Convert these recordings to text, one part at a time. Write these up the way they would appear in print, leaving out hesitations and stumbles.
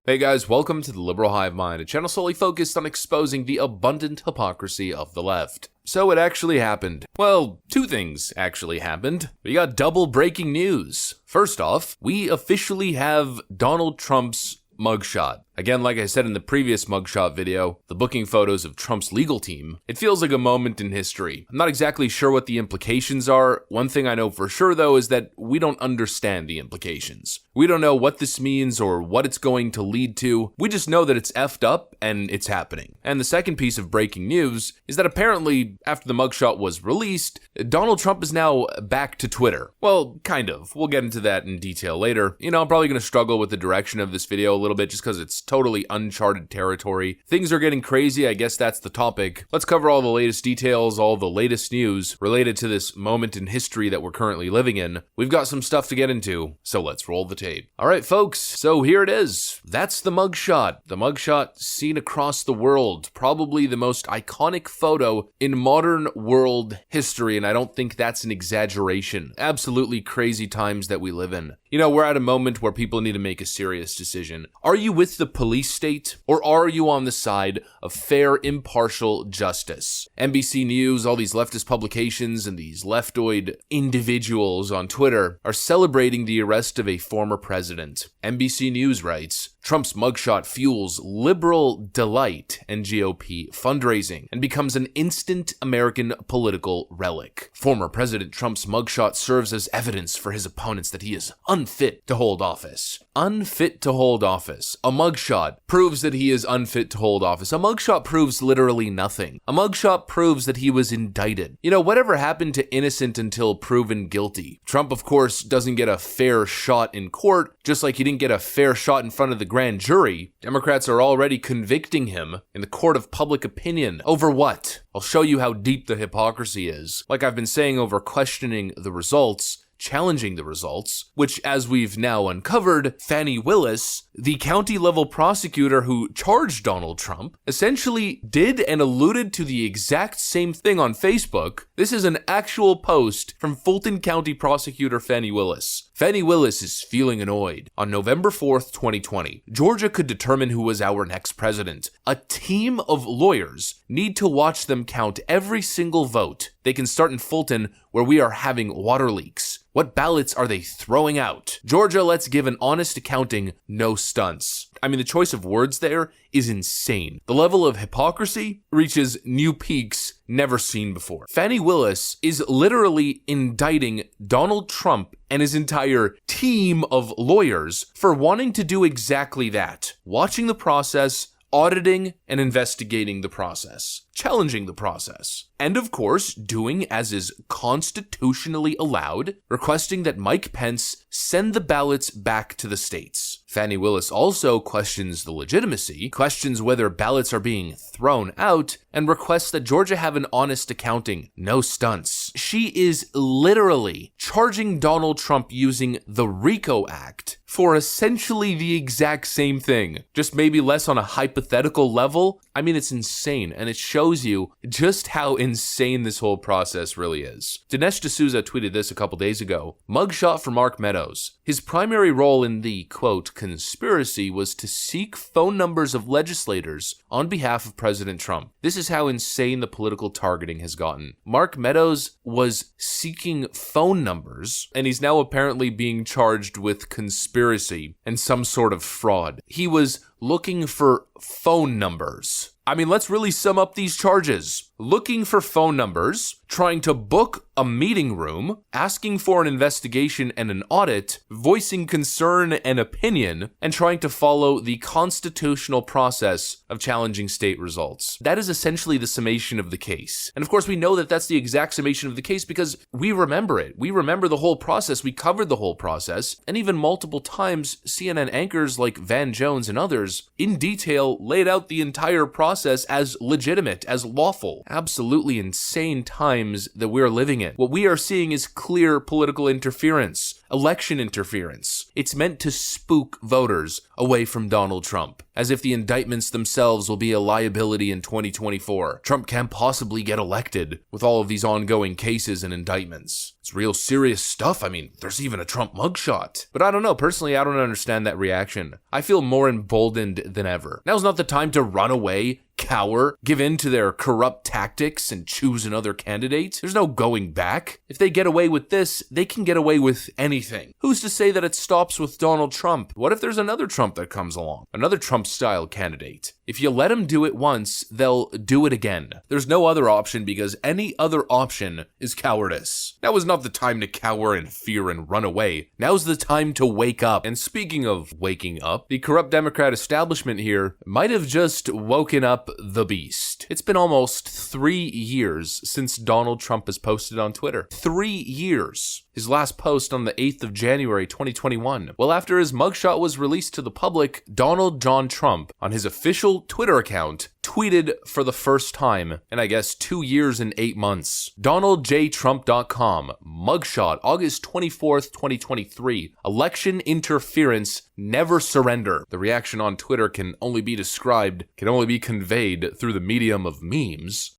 Hey guys, welcome to the Liberal Hive Mind, a channel solely focused on exposing the abundant hypocrisy of the left. So it actually happened. Well, two things actually happened. We got double breaking news. First off, we officially have Donald Trump's mugshot. Again, like I said in the previous mugshot video, the booking photos of Trump's legal team, it feels like a moment in history. I'm not exactly sure what the implications are. One thing I know for sure though is that we don't understand the implications. We don't know what this means or what it's going to lead to. We just know that it's effed up and it's happening. And the second piece of breaking news is that apparently after the mugshot was released, Donald Trump is now back to Twitter. Well, kind of. We'll get into that in detail later. You know, I'm probably going to struggle with the direction of this video a little bit just because it's totally uncharted territory. Things are getting crazy, I guess that's the topic. Let's cover all the latest details, all the latest news related to this moment in history that we're currently living in. We've got some stuff to get into, so let's roll the tape. Alright folks, so here it is. That's the mugshot. The mugshot seen across the world. Probably the most iconic photo in modern world history, and I don't think that's an exaggeration. Absolutely crazy times that we live in. You know, we're at a moment where people need to make a serious decision. Are you with the police state, or are you on the side of fair, impartial justice? NBC News, all these leftist publications, and these leftoid individuals on Twitter are celebrating the arrest of a former president. NBC News writes, Trump's mugshot fuels liberal delight and GOP fundraising and becomes an instant American political relic. Former President Trump's mugshot serves as evidence for his opponents that he is unfit to hold office. Unfit to hold office. A mugshot proves that he is unfit to hold office. A mugshot proves literally nothing. A mugshot proves that he was indicted. You know, whatever happened to innocent until proven guilty? Trump, of course, doesn't get a fair shot in court, just like he didn't get a fair shot in front of the grand jury. Democrats are already convicting him in the court of public opinion. Over what? I'll show you how deep the hypocrisy is. Like I've been saying, over questioning the results, challenging the results, which, as we've now uncovered, Fani Willis, the county-level prosecutor who charged Donald Trump, essentially did and alluded to the exact same thing on Facebook. This is an actual post from Fulton County Prosecutor Fani Willis. Fani Willis is feeling annoyed. On November 4th, 2020, Georgia could determine who was our next president. A team of lawyers need to watch them count every single vote. They can start in Fulton, where we are having water leaks. What ballots are they throwing out? Georgia, let's give an honest accounting, no stunts. I mean, the choice of words there is insane. The level of hypocrisy reaches new peaks never seen before. Fani Willis is literally indicting Donald Trump and his entire team of lawyers for wanting to do exactly that. Watching the process, auditing and investigating the process, challenging the process, and of course, doing as is constitutionally allowed, requesting that Mike Pence send the ballots back to the states. Fani Willis also questions the legitimacy, questions whether ballots are being thrown out, and requests that Georgia have an honest accounting, no stunts. She is literally charging Donald Trump using the RICO Act for essentially the exact same thing, just maybe less on a hypothetical level. I mean, it's insane, and it shows you just how insane this whole process really is. Dinesh D'Souza tweeted this a couple days ago. Mugshot for Mark Meadows. His primary role in the, quote, conspiracy was to seek phone numbers of legislators on behalf of President Trump. This is how insane the political targeting has gotten. Mark Meadows was seeking phone numbers, and he's now apparently being charged with conspiracy and some sort of fraud. He was looking for phone numbers. I mean, let's really sum up these charges. Looking for phone numbers, trying to book a meeting room, asking for an investigation and an audit, voicing concern and opinion, and trying to follow the constitutional process of challenging state results. That is essentially the summation of the case. And of course, we know that that's the exact summation of the case because we remember it. We remember the whole process. We covered the whole process. And even multiple times, CNN anchors like Van Jones and others in detail laid out the entire process as legitimate, as lawful. Absolutely insane times that we're living in. What we are seeing is clear political interference, election interference. It's meant to spook voters away from Donald Trump. as if the indictments themselves will be a liability in 2024. Trump can't possibly get elected with all of these ongoing cases and indictments. It's real serious stuff. I mean, there's even a Trump mugshot. But I don't know, personally, I don't understand that reaction. I feel more emboldened than ever. Now's not the time to run away, cower, give in to their corrupt tactics, and choose another candidate. There's no going back. If they get away with this, they can get away with anything. Who's to say that it stops with Donald Trump? What if there's another Trump that comes along? Another Trump-style candidate? If you let them do it once, they'll do it again. There's no other option because any other option is cowardice. Now is not the time to cower and fear and run away. Now's the time to wake up. And speaking of waking up, the corrupt Democrat establishment here might have just woken up the beast. It's been almost 3 years since Donald Trump has posted on Twitter. 3 years. His last post on the 8th of January 2021. Well, after his mugshot was released to the public, Donald John Trump, on his official Twitter account, tweeted for the first time in, I guess, 2 years and 8 months. DonaldJTrump.com, mugshot, August 24th, 2023. Election interference, never surrender. The reaction on Twitter can only be described, can only be conveyed through the medium of memes.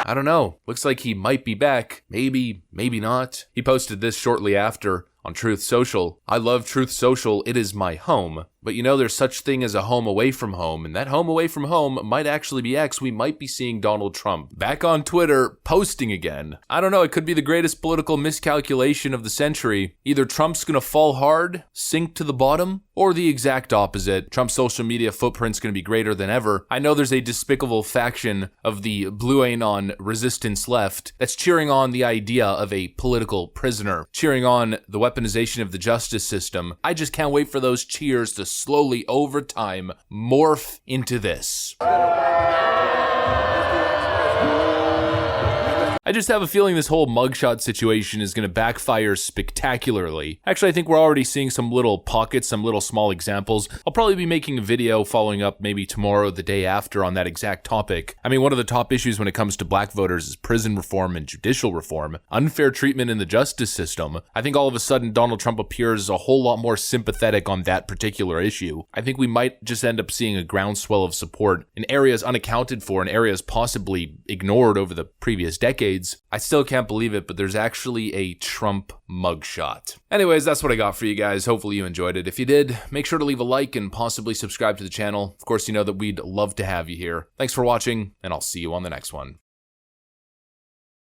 I don't know. Looks like he might be back. Maybe, maybe not. He posted this shortly after on Truth Social. I love Truth Social. It is my home. But you know, there's such thing as a home away from home, and that home away from home might actually be X. We might be seeing Donald Trump back on Twitter posting again. I don't know, it could be the greatest political miscalculation of the century. Either Trump's gonna fall hard, sink to the bottom, or the exact opposite. Trump's social media footprint's gonna be greater than ever. I know there's a despicable faction of the Blue Anon resistance left that's cheering on the idea of a political prisoner, cheering on the weaponization of the justice system. I just can't wait for those cheers to slowly over time morph into this. I just have a feeling this whole mugshot situation is going to backfire spectacularly. Actually, I think we're already seeing some little pockets, some little small examples. I'll probably be making a video following up maybe tomorrow or the day after on that exact topic. I mean, one of the top issues when it comes to black voters is prison reform and judicial reform, unfair treatment in the justice system. I think all of a sudden Donald Trump appears a whole lot more sympathetic on that particular issue. I think we might just end up seeing a groundswell of support in areas unaccounted for, in areas possibly ignored over the previous decades. I still can't believe it, but there's actually a Trump mugshot. Anyways, that's what I got for you guys. Hopefully you enjoyed it. If you did, make sure to leave a like and possibly subscribe to the channel. Of course, you know that we'd love to have you here. Thanks for watching, and I'll see you on the next one.